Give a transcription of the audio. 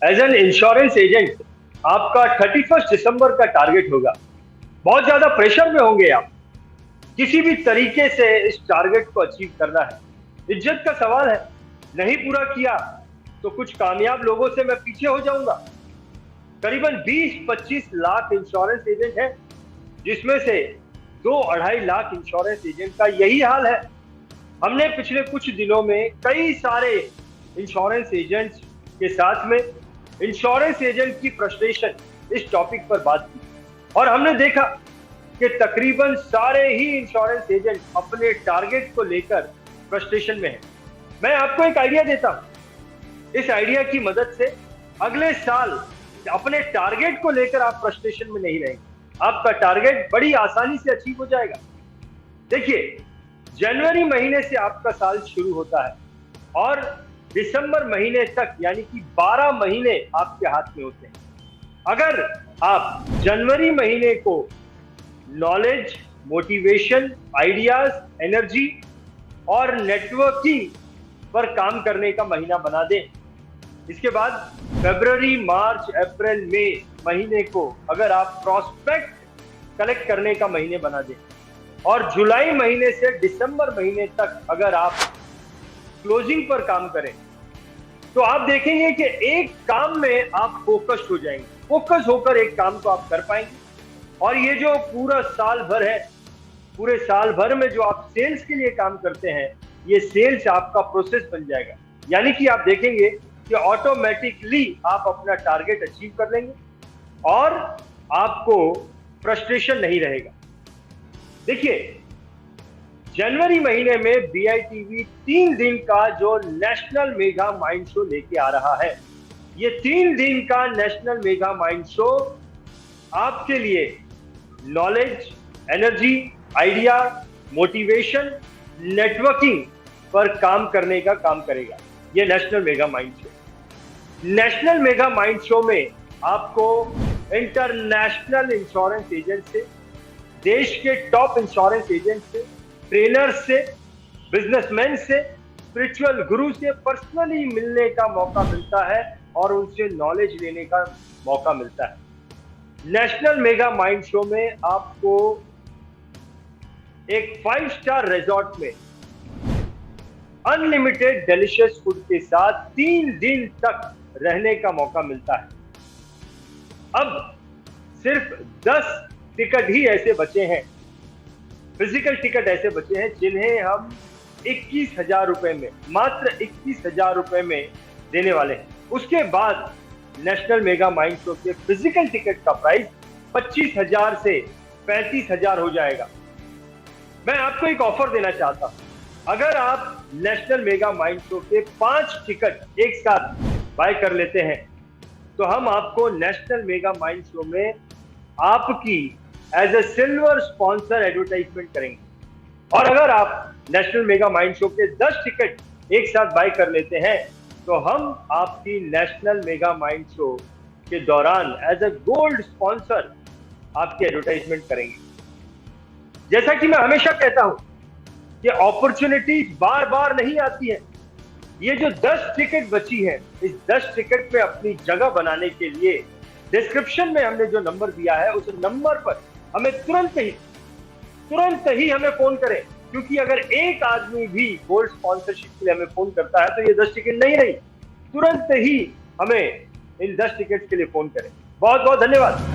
As an insurance agent आपका 31 दिसंबर का target होगा। बहुत ज्यादा प्रेशर में होंगे आप। किसी भी तरीके से इस टारगेट को अचीव करना है। इज्जत का सवाल है। नहीं पूरा किया तो कुछ कामयाब लोगों से मैं पीछे हो जाऊंगा। करीबन 20-25 लाख इंश्योरेंस एजेंट हैं, जिसमें से 2-2.5 लाख इंश्योरेंस एजेंट का यही हाल है। हमने पिछले कुछ दिनों में कई सारे इंश्योरेंस एजेंट्स के साथ में इंश्योरेंस एजेंट की फ्रस्ट्रेशन इस टॉपिक पर बात की, और हमने देखा कि तकरीबन सारे ही इंश्योरेंस एजेंट अपने टारगेट को लेकर फ्रस्ट्रेशन में हैं। मैं आपको एक आइडिया देता हूं। इस आइडिया की मदद से अगले साल अपने टारगेट को लेकर आप फ्रस्ट्रेशन में नहीं रहेंगे। आपका टारगेट बड़ी आसानी से अचीव हो जाएगा। देखिए, जनवरी महीने से आपका साल शुरू होता है और दिसंबर महीने तक यानी कि 12 महीने आपके हाथ में होते हैं। अगर आप जनवरी महीने को नॉलेज, मोटिवेशन, आइडियाज, एनर्जी और नेटवर्किंग पर काम करने का महीना बना दें, इसके बाद फरवरी, मार्च, अप्रैल, मई महीने को अगर आप प्रॉस्पेक्ट कलेक्ट करने का महीने बना दें और जुलाई महीने से दिसंबर महीने तक अगर आप क्लोजिंग पर काम करें, तो आप देखेंगे कि एक काम में आप फोकस्ड हो जाएंगे। फोकस होकर एक काम को आप कर पाएंगे और ये जो पूरा साल भर है, पूरे साल भर में जो आप सेल्स के लिए काम करते हैं, ये सेल्स आपका प्रोसेस बन जाएगा। यानी कि आप देखेंगे कि ऑटोमेटिकली आप अपना टारगेट अचीव कर लेंगे और आपको फ्रस्ट्रेशन नहीं रहेगा। देखिए, जनवरी महीने में BITV 3 दिन का जो नेशनल मेगा माइंड शो लेके आ रहा है। ये 3 दिन का नेशनल मेगा माइंड शो आपके लिए knowledge, energy, idea, motivation, networking पर काम करने का काम करेगा। ये national mega mind show. National mega mind show में आपको इंटरनेशनल इंश्योरेंस एजेंट से, देश के टॉप इंश्योरेंस एजेंट से, ट्रेनर्स से, बिजनेसमैन से, स्पिरिचुअल गुरु से पर्सनली मिलने का मौका मिलता है और उनसे नॉलेज लेने का मौका मिलता है। नेशनल मेगा माइंड शो में आपको एक 5 स्टार रिजॉर्ट में अनलिमिटेड डिलीशियस फूड के साथ 3 दिन तक रहने का मौका मिलता है। अब सिर्फ 10 टिकट ही ऐसे बचे हैं, फिजिकल टिकट ऐसे बचे हैं, जिन्हें हम 21,000 रुपए में, मात्र 21,000 रुपए में देने वाले हैं। उसके बाद नेशनल मेगा माइंड शो के फिजिकल टिकट का प्राइस 25,000 से 35,000 हो जाएगा। मैं आपको एक ऑफर देना चाहता हूं। अगर आप नेशनल मेगा माइंड शो के 5 टिकट एक साथ बाय कर लेते हैं, तो हम आपको नेशनल मेगा माइंड शो में आपकी as a silver sponsor advertisement करेंगे। और अगर आप नेशनल मेगा माइंड शो के 10 टिकट एक साथ बाय कर लेते हैं, तो हम आपकी नेशनल मेगा माइंड शो के दौरान एज ए गोल्ड स्पॉन्सर आपकी एडवर्टाइजमेंट करेंगे। जैसा कि मैं हमेशा कहता हूं कि अपॉर्चुनिटीज बार बार नहीं आती है। ये जो 10 टिकट बची है, इस 10 टिकट पे अपनी जगह बनाने के लिए डिस्क्रिप्शन में हमने जो नंबर दिया है, उस नंबर पर हमें तुरंत ही हमें फोन करें, क्योंकि अगर एक आदमी भी गोल्ड स्पॉन्सरशिप के लिए हमें फोन करता है तो ये 10 टिकट नहीं रही। तुरंत ही हमें इन 10 टिकट के लिए फोन करें। बहुत बहुत धन्यवाद।